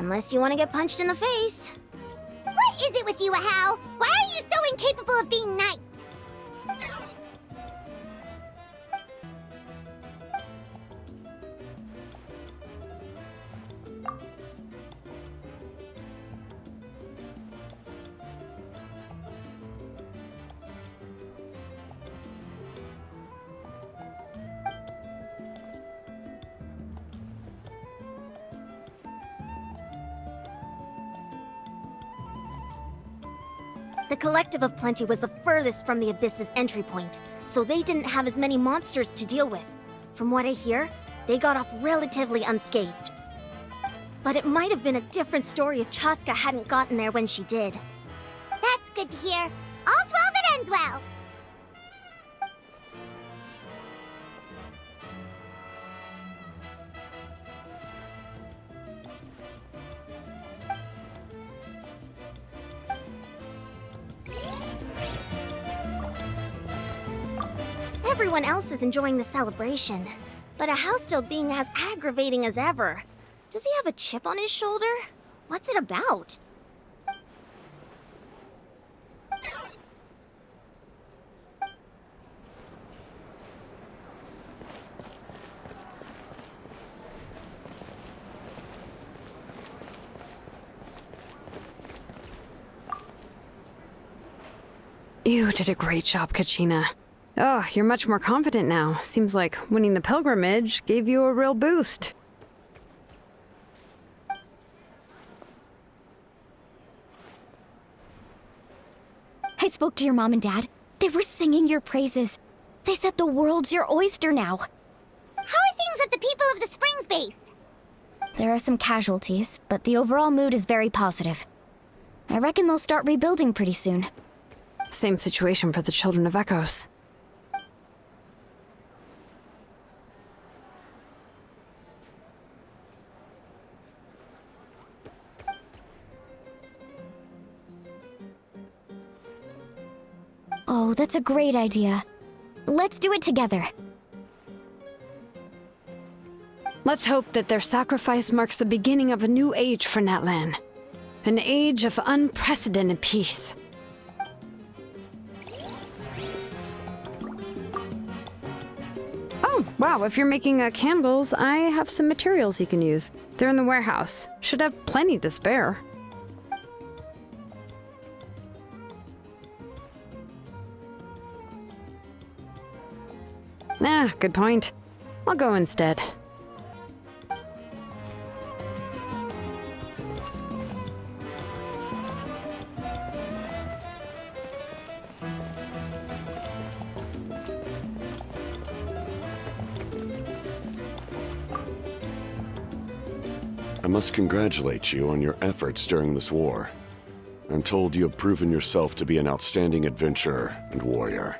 Unless you want to get punched in the face. What is it with you, Ahau? Why are you so incapable of being nice? The Collective of Plenty was the furthest from the Abyss's entry point, so they didn't have as many monsters to deal with. From what I hear, they got off relatively unscathed. But it might have been a different story if Chaska hadn't gotten there when she did. That's good to hear. All's well that ends well. Everyone else is enjoying the celebration, but Ahau's still being as aggravating as ever. Does he have a chip on his shoulder? What's it about? You did a great job, Kachina. Oh, you're much more confident now. Seems like winning the pilgrimage gave you a real boost. I spoke to your mom and dad. They were singing your praises. They said the world's your oyster now. How are things at the People of the Springs base? There are some casualties, but the overall mood is very positive. I reckon they'll start rebuilding pretty soon. Same situation for the Children of Echoes. Oh, that's a great idea. Let's do it together. Let's hope that their sacrifice marks the beginning of a new age for Natlan. An age of unprecedented peace. Oh, wow, if you're making candles, I have some materials you can use. They're in the warehouse. Should have plenty to spare. Ah, good point. I'll go instead. I must congratulate you on your efforts during this war. I'm told you have proven yourself to be an outstanding adventurer and warrior.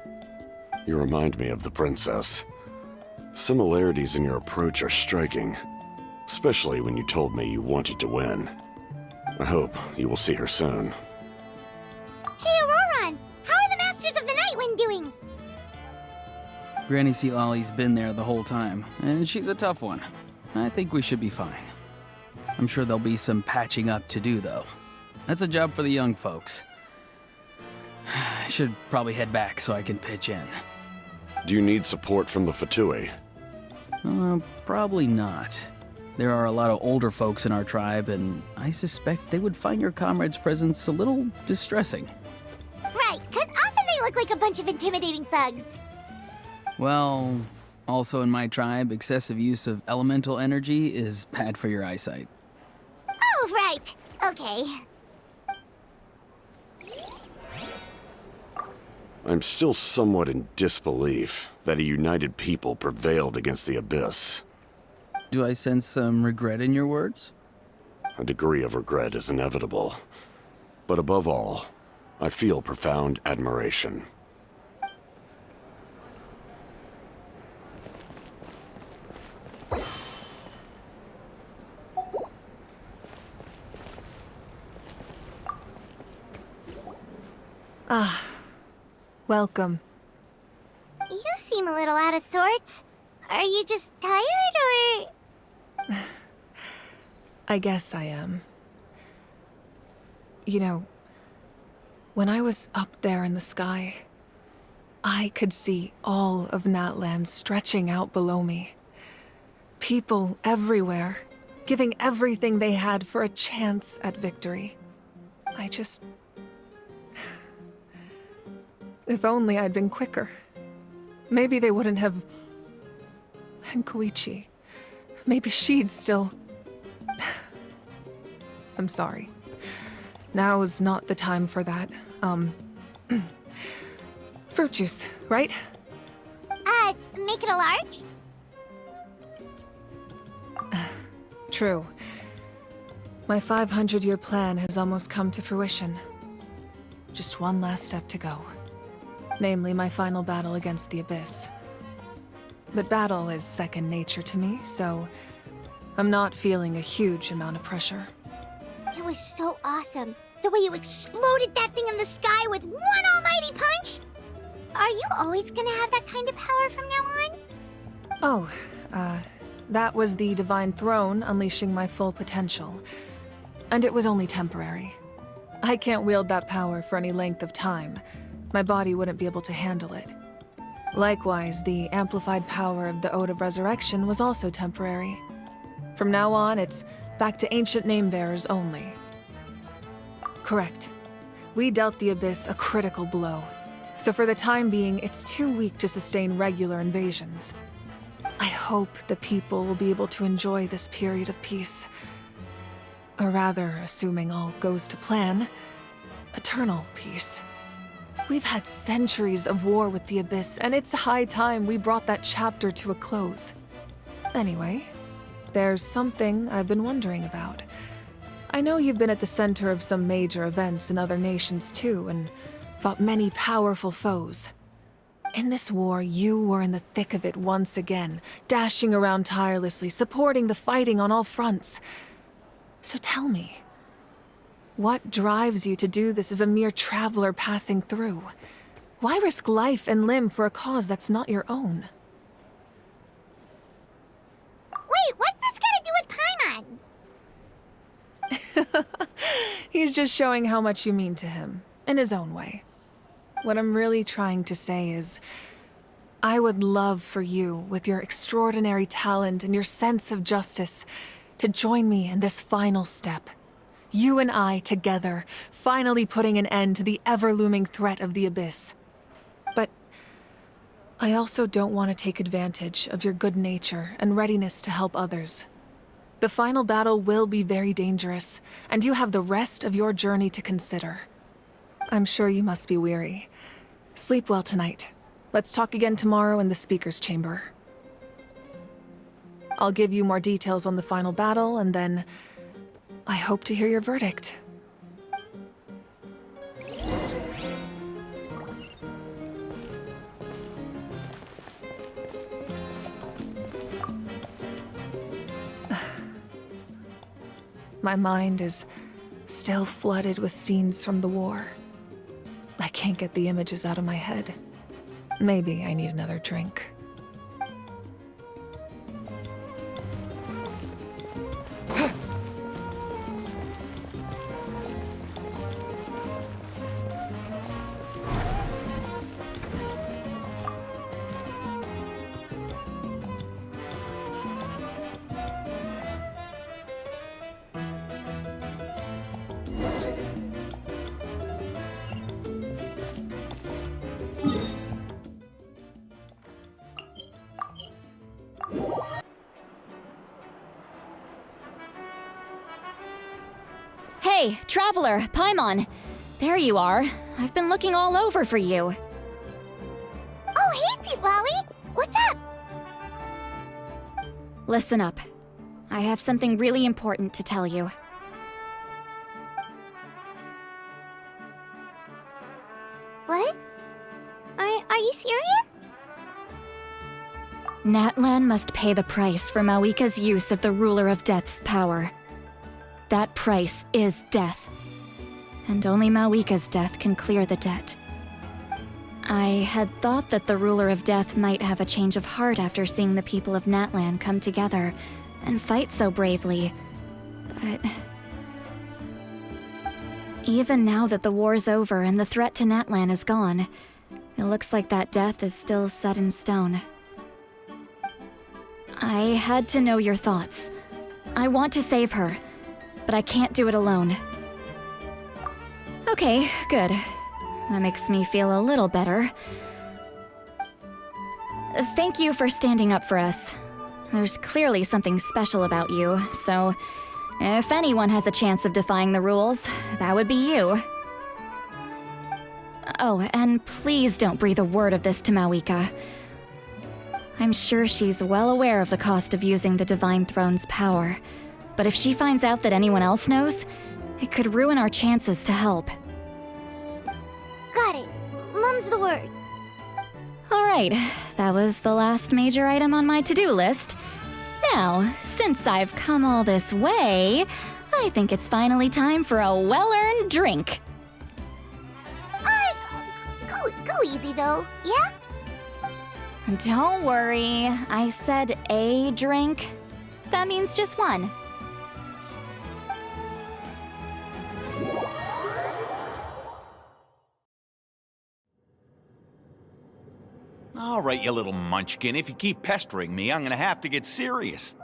You remind me of the princess. Similarities in your approach are striking, especially when you told me you wanted to win. I hope you will see her soon. Hey, Auroron! How are the Masters of the Nightwind doing? Granny Sealali's been there the whole time, and she's a tough one. I think we should be fine. I'm sure there'll be some patching up to do, though. That's a job for the young folks. I should probably head back so I can pitch in. Do you need support from the Fatui? Probably not. There are a lot of older folks in our tribe, and I suspect they would find your comrade's presence a little distressing. Right, because often they look like a bunch of intimidating thugs. Well, also in my tribe, excessive use of elemental energy is bad for your eyesight. Oh, right. Okay. I'm still somewhat in disbelief that a united people prevailed against the Abyss. Do I sense some regret in your words? A degree of regret is inevitable. But above all, I feel profound admiration. Ah, welcome. You seem a little out of sorts. Are you just tired, or...? I guess I am. You know, when I was up there in the sky, I could see all of Natlan stretching out below me. People everywhere, giving everything they had for a chance at victory. If only I'd been quicker. Maybe they wouldn't have... And Koichi. Maybe she'd still... I'm sorry. Now is not the time for that. Fruit juice, right? Make it a large? True. My 500-year plan has almost come to fruition. Just one last step to go. Namely, my final battle against the Abyss. But battle is second nature to me, so I'm not feeling a huge amount of pressure. It was so awesome. The way you exploded that thing in the sky with one almighty punch! Are you always gonna have that kind of power from now on? Oh, that was the Divine Throne unleashing my full potential. And it was only temporary. I can't wield that power for any length of time. My body wouldn't be able to handle it. Likewise, the amplified power of the Ode of Resurrection was also temporary. From now on, it's back to ancient name-bearers only. Correct. We dealt the Abyss a critical blow. So for the time being, it's too weak to sustain regular invasions. I hope the people will be able to enjoy this period of peace. Or rather, assuming all goes to plan, eternal peace. We've had centuries of war with the Abyss, and it's high time we brought that chapter to a close. Anyway, there's something I've been wondering about. I know you've been at the center of some major events in other nations too, and fought many powerful foes. In this war, you were in the thick of it once again, dashing around tirelessly, supporting the fighting on all fronts. So tell me, what drives you to do this as a mere traveler passing through? Why risk life and limb for a cause that's not your own? Wait, what's this gotta do with Paimon? He's just showing how much you mean to him, in his own way. What I'm really trying to say is, I would love for you, with your extraordinary talent and your sense of justice, to join me in this final step. You and I together, finally putting an end to the ever-looming threat of the Abyss. But I also don't want to take advantage of your good nature and readiness to help others. The final battle will be very dangerous, and you have the rest of your journey to consider. I'm sure you must be weary. Sleep well tonight. Let's talk again tomorrow in the speaker's chamber. I'll give you more details on the final battle, and then I hope to hear your verdict. My mind is still flooded with scenes from the war. I can't get the images out of my head. Maybe I need another drink. Hey, Traveler, Paimon! There you are. I've been looking all over for you. Oh, hey, Sweet Lolly! What's up? Listen up. I have something really important to tell you. What? Are you serious? Natlan must pay the price for Mawika's use of the Ruler of Death's power. That price is death. And only Mawika's death can clear the debt. I had thought that the Ruler of Death might have a change of heart after seeing the people of Natlan come together and fight so bravely. But Even now that the war's over and the threat to Natlan is gone, it looks like that death is still set in stone. I had to know your thoughts. I want to save her, but I can't do it alone. Okay, good. That makes me feel a little better. Thank you for standing up for us. There's clearly something special about you, so if anyone has a chance of defying the rules, that would be you. Oh, and please don't breathe a word of this to Mawika. I'm sure she's well aware of the cost of using the Divine Throne's power, but if she finds out that anyone else knows, it could ruin our chances to help. Got it. Mum's the word. Alright, that was the last major item on my to-do list. Now, since I've come all this way, I think it's finally time for a well-earned drink. Go easy though, yeah? Don't worry, I said a drink. That means just one. All right, you little munchkin. If you keep pestering me, I'm gonna have to get serious.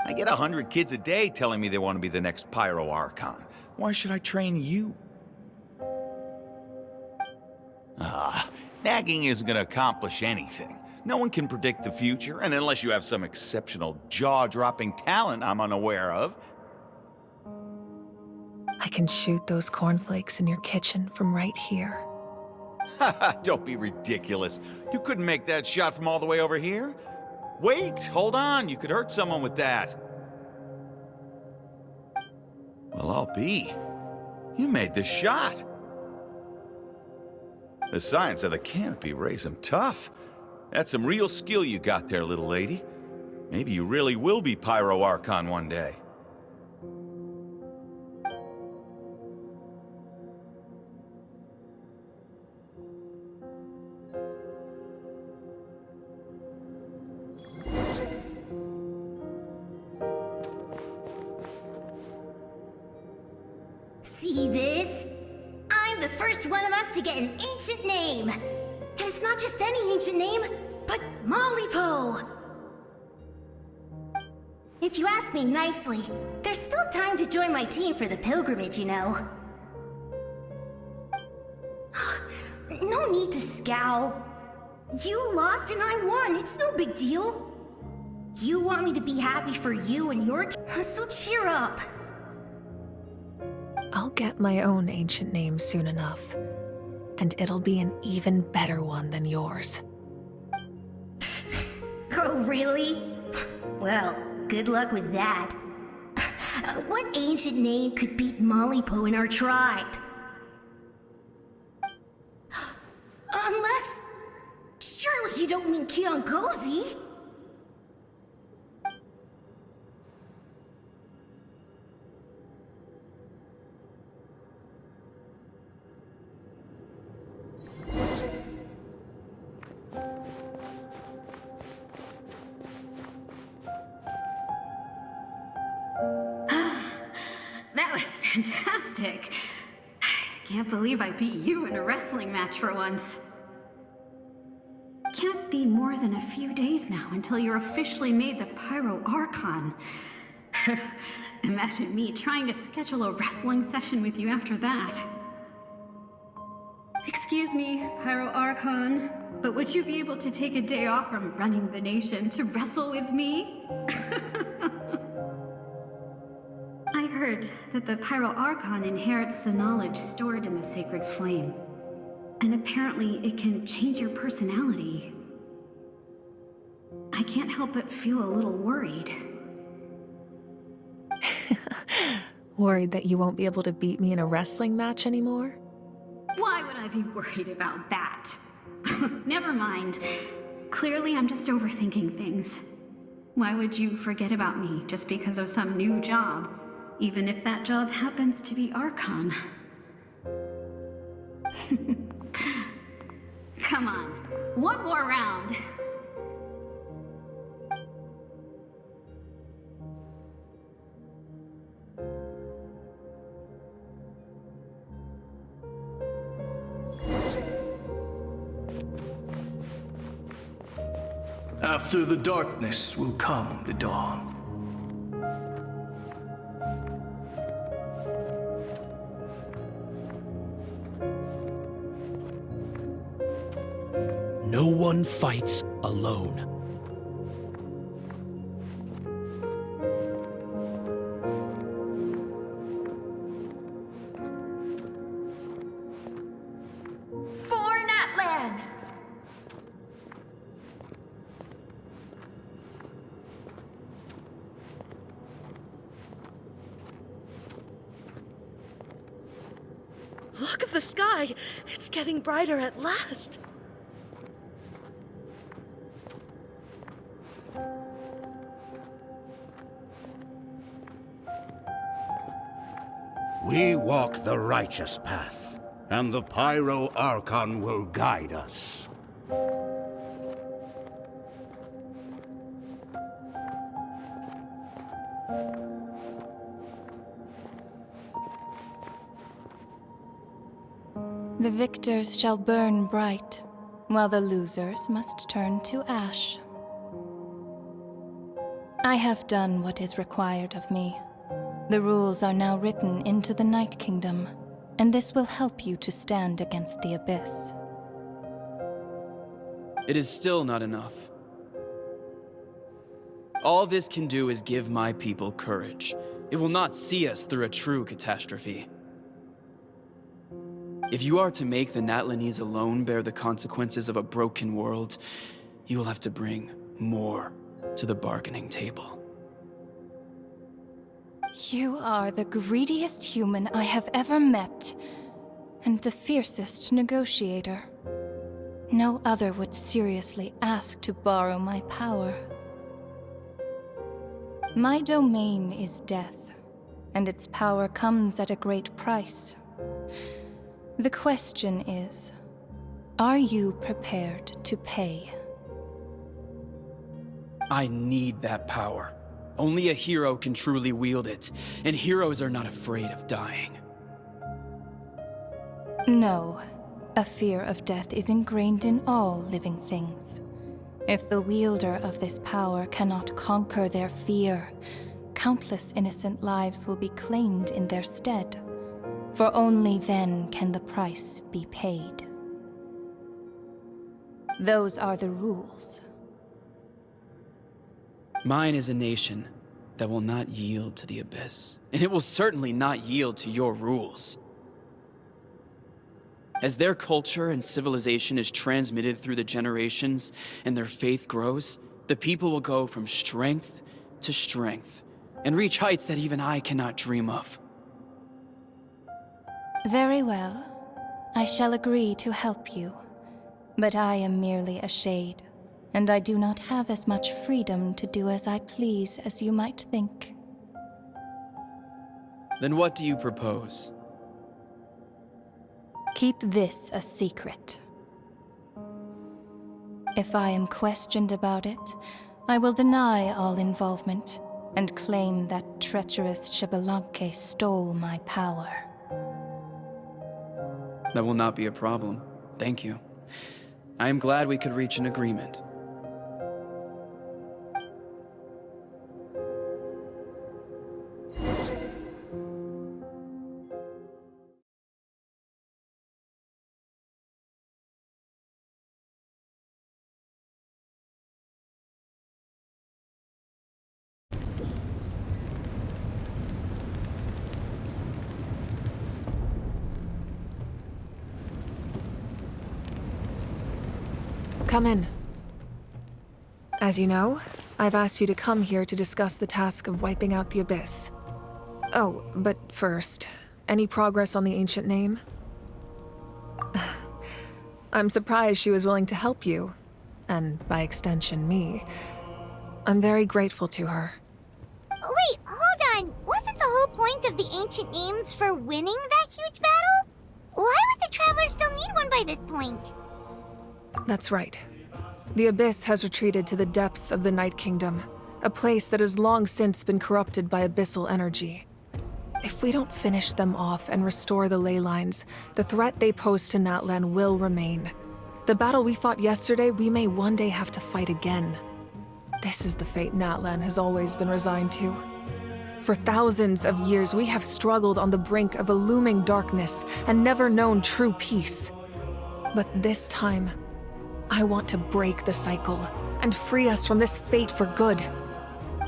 I get 100 kids a day telling me they want to be the next Pyro Archon. Why should I train you? Nagging isn't gonna accomplish anything. No one can predict the future, and unless you have some exceptional jaw-dropping talent I'm unaware of. I can shoot those cornflakes in your kitchen from right here. Don't be ridiculous. You couldn't make that shot from all the way over here? Wait, hold on. You could hurt someone with that. Well, I'll be. You made the shot. The science of the canopy raised him tough. That's some real skill you got there, little lady. Maybe you really will be Pyro Archon one day. See this? I'm the first one of us to get an ancient name. And it's not just any ancient name, but Malipo. If you ask me nicely, there's still time to join my team for the pilgrimage, you know. No need to scowl. You lost and I won, it's no big deal. You want me to be happy for you and your so cheer up. I'll get my own ancient name soon enough, and it'll be an even better one than yours. Oh, really? Well, good luck with that. What ancient name could beat Malipo in our tribe? Unless... surely you don't mean Kiangozi? That was fantastic. Can't believe I beat you in a wrestling match for once. Can't be more than a few days now until you're officially made the Pyro Archon. Imagine me trying to schedule a wrestling session with you after that. Excuse me, Pyro Archon, but would you be able to take a day off from running the nation to wrestle with me? I heard that the Pyro Archon inherits the knowledge stored in the sacred flame. And apparently it can change your personality. I can't help but feel a little worried. Worried that you won't be able to beat me in a wrestling match anymore? Why would I be worried about that? Never mind. Clearly I'm just overthinking things. Why would you forget about me just because of some new job? Even if that job happens to be Archon. Come on, one more round. After the darkness will come the dawn. No one fights alone. For Natlan! Look at the sky! It's getting brighter at last! We walk the righteous path, and the Pyro Archon will guide us. The victors shall burn bright, while the losers must turn to ash. I have done what is required of me. The rules are now written into the Night Kingdom, and this will help you to stand against the Abyss. It is still not enough. All this can do is give my people courage. It will not see us through a true catastrophe. If you are to make the Natlanese alone bear the consequences of a broken world, you will have to bring more to the bargaining table. You are the greediest human I have ever met, and the fiercest negotiator. No other would seriously ask to borrow my power. My domain is death, and its power comes at a great price. The question is, are you prepared to pay? I need that power. Only a hero can truly wield it, and heroes are not afraid of dying. No. A fear of death is ingrained in all living things. If the wielder of this power cannot conquer their fear, countless innocent lives will be claimed in their stead. For only then can the price be paid. Those are the rules. Mine is a nation that will not yield to the Abyss, and it will certainly not yield to your rules. As their culture and civilization is transmitted through the generations and their faith grows, the people will go from strength to strength and reach heights that even I cannot dream of. Very well. I shall agree to help you. But I am merely a shade, and I do not have as much freedom to do as I please as you might think. Then what do you propose? Keep this a secret. If I am questioned about it, I will deny all involvement and claim that treacherous Xbalanque stole my power. That will not be a problem. Thank you. I am glad we could reach an agreement. Come in. As you know, I've asked you to come here to discuss the task of wiping out the Abyss. Oh, but first, any progress on the ancient name? I'm surprised she was willing to help you, and by extension, me. I'm very grateful to her. Wait, hold on. Wasn't the whole point of the ancient names for winning that huge battle? Why would the Traveler still need one by this point? That's right. The Abyss has retreated to the depths of the Night Kingdom, a place that has long since been corrupted by abyssal energy. If we don't finish them off and restore the ley lines, the threat they pose to Natlan will remain. The battle we fought yesterday, we may one day have to fight again. This is the fate Natlan has always been resigned to. For thousands of years, we have struggled on the brink of a looming darkness and never known true peace. But this time, I want to break the cycle and free us from this fate for good.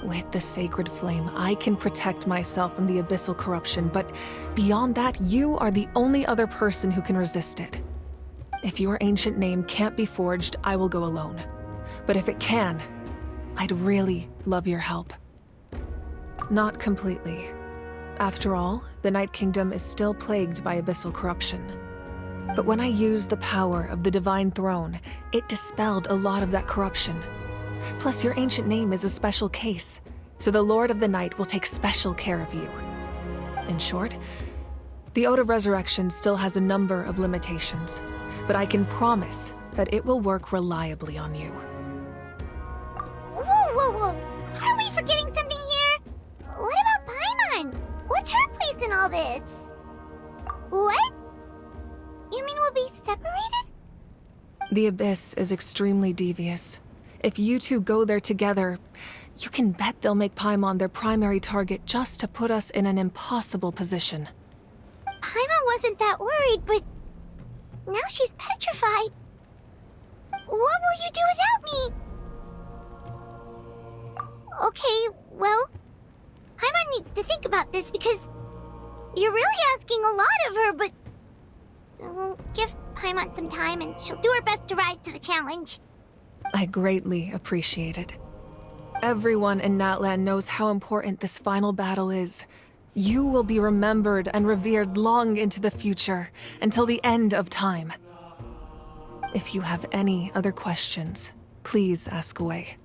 With the sacred flame, I can protect myself from the abyssal corruption, but beyond that, you are the only other person who can resist it. If your ancient name can't be forged, I will go alone. But if it can, I'd really love your help. Not completely. After all, the Night Kingdom is still plagued by abyssal corruption. But when I used the power of the Divine Throne, it dispelled a lot of that corruption. Plus, your ancient name is a special case, so the Lord of the Night will take special care of you. In short, the Ode of Resurrection still has a number of limitations, but I can promise that it will work reliably on you. Whoa. Are we forgetting something here? What about Paimon? What's her place in all this? What? You mean we'll be separated? The Abyss is extremely devious. If you two go there together, you can bet they'll make Paimon their primary target just to put us in an impossible position. Paimon wasn't that worried, but now she's petrified. What will you do without me? Okay, well, Paimon needs to think about this because you're really asking a lot of her, but we'll give Paimon some time and she'll do her best to rise to the challenge. I greatly appreciate it. Everyone in Natlan knows how important this final battle is. You will be remembered and revered long into the future, until the end of time. If you have any other questions, please ask away.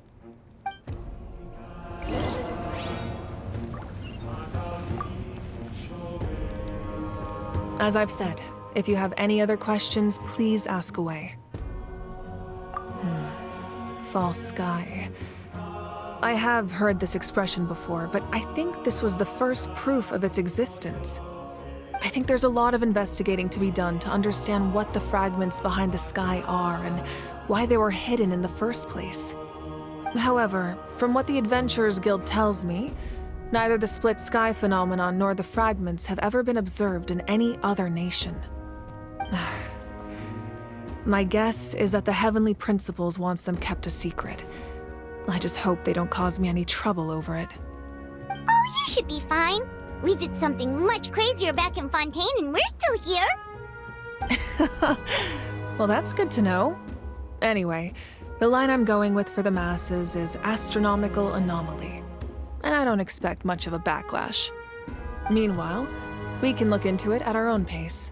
As I've said, if you have any other questions, please ask away. False sky. I have heard this expression before, but I think this was the first proof of its existence. I think there's a lot of investigating to be done to understand what the fragments behind the sky are and why they were hidden in the first place. However, from what the Adventurers Guild tells me, neither the split sky phenomenon nor the fragments have ever been observed in any other nation. My guess is that the Heavenly Principles wants them kept a secret. I just hope they don't cause me any trouble over it. Oh, you should be fine. We did something much crazier back in Fontaine and we're still here. Well, that's good to know. Anyway, the line I'm going with for the masses is astronomical anomaly. And I don't expect much of a backlash. Meanwhile, we can look into it at our own pace.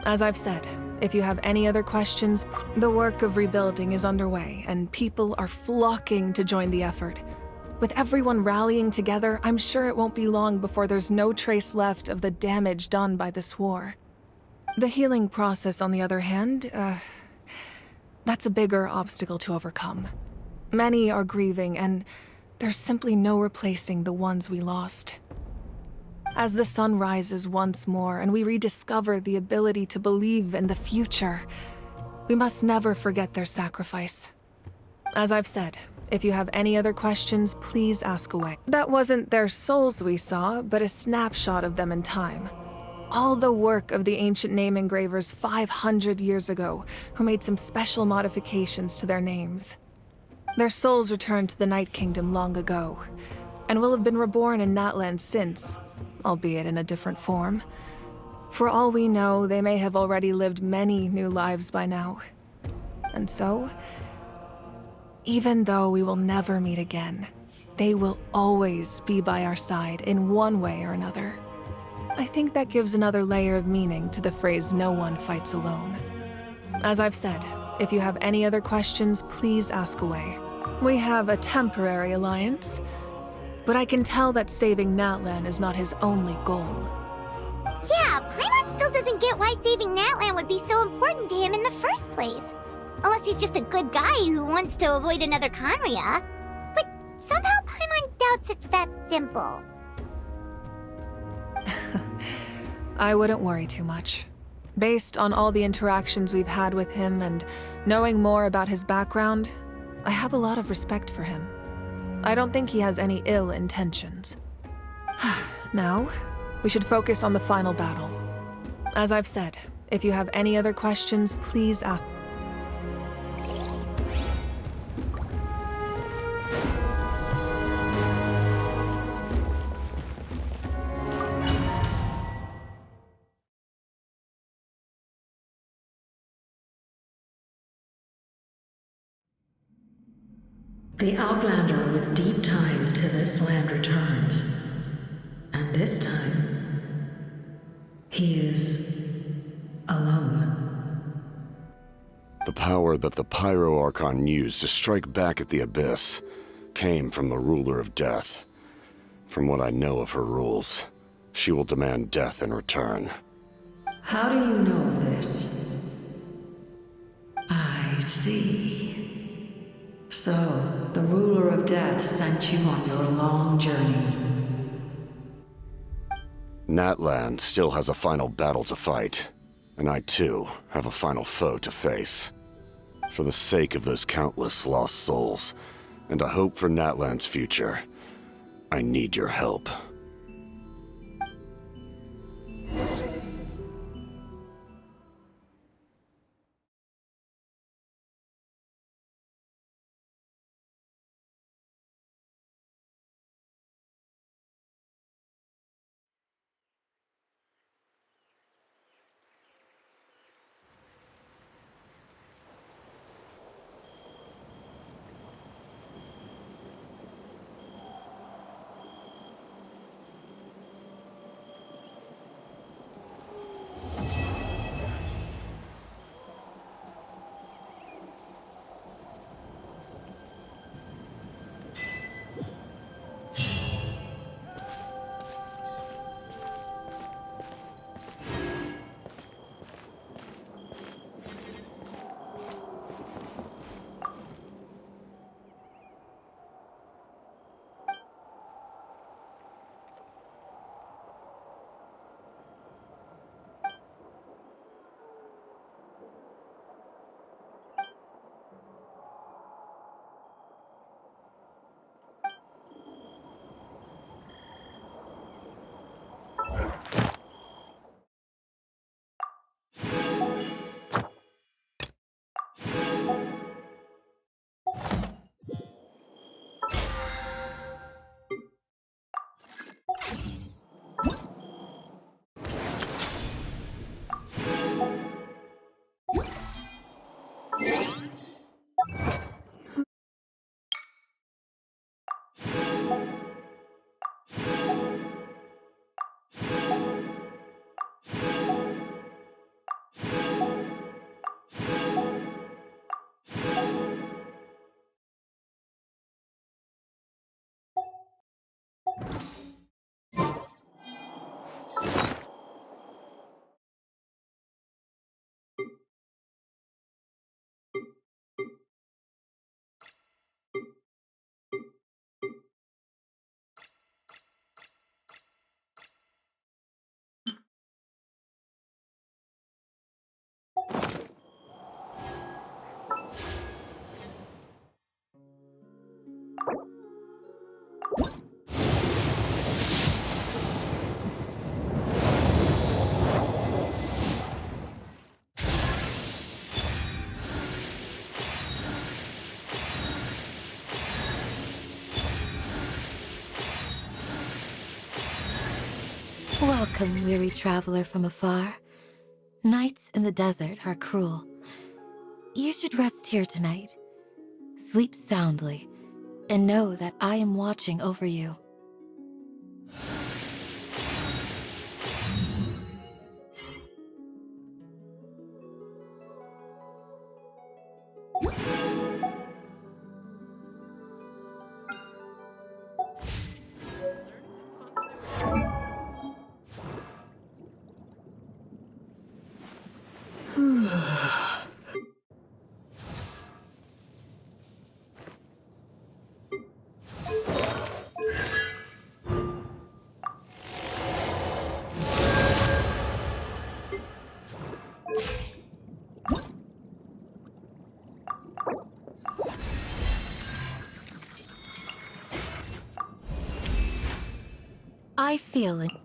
As I've said, if you have any other questions, the work of rebuilding is underway, and people are flocking to join the effort. With everyone rallying together, I'm sure it won't be long before there's no trace left of the damage done by this war. The healing process, on the other hand, that's a bigger obstacle to overcome. Many are grieving, and there's simply no replacing the ones we lost. As the sun rises once more and we rediscover the ability to believe in the future, we must never forget their sacrifice. As I've said, if you have any other questions, please ask away. That wasn't their souls we saw, but a snapshot of them in time. All the work of the ancient name engravers 500 years ago, who made some special modifications to their names. Their souls returned to the Night Kingdom long ago, and will have been reborn in Natlan since, albeit in a different form. For all we know, they may have already lived many new lives by now. And so, even though we will never meet again, they will always be by our side in one way or another. I think that gives another layer of meaning to the phrase, "No one fights alone." As I've said, if you have any other questions, please ask away. We have a temporary alliance, but I can tell that saving Natlan is not his only goal. Yeah, Paimon still doesn't get why saving Natlan would be so important to him in the first place. Unless he's just a good guy who wants to avoid another Conria. But somehow Paimon doubts it's that simple. I wouldn't worry too much. Based on all the interactions we've had with him and knowing more about his background, I have a lot of respect for him. I don't think he has any ill intentions. Now, we should focus on the final battle. As I've said, if you have any other questions, please ask. The Outlander with deep ties to this land returns. And this time, he is alone. The power that the Pyro Archon used to strike back at the Abyss came from the Ruler of Death. From what I know of her rules, she will demand death in return. How do you know of this? I see. So, the Ruler of Death sent you on your long journey. Natlan still has a final battle to fight, and I too have a final foe to face. For the sake of those countless lost souls, and a hope for Natlan's future, I need your help. Welcome, weary traveler from afar. Nights in the desert are cruel. You should rest here tonight. Sleep soundly, and know that I am watching over you. I feel it.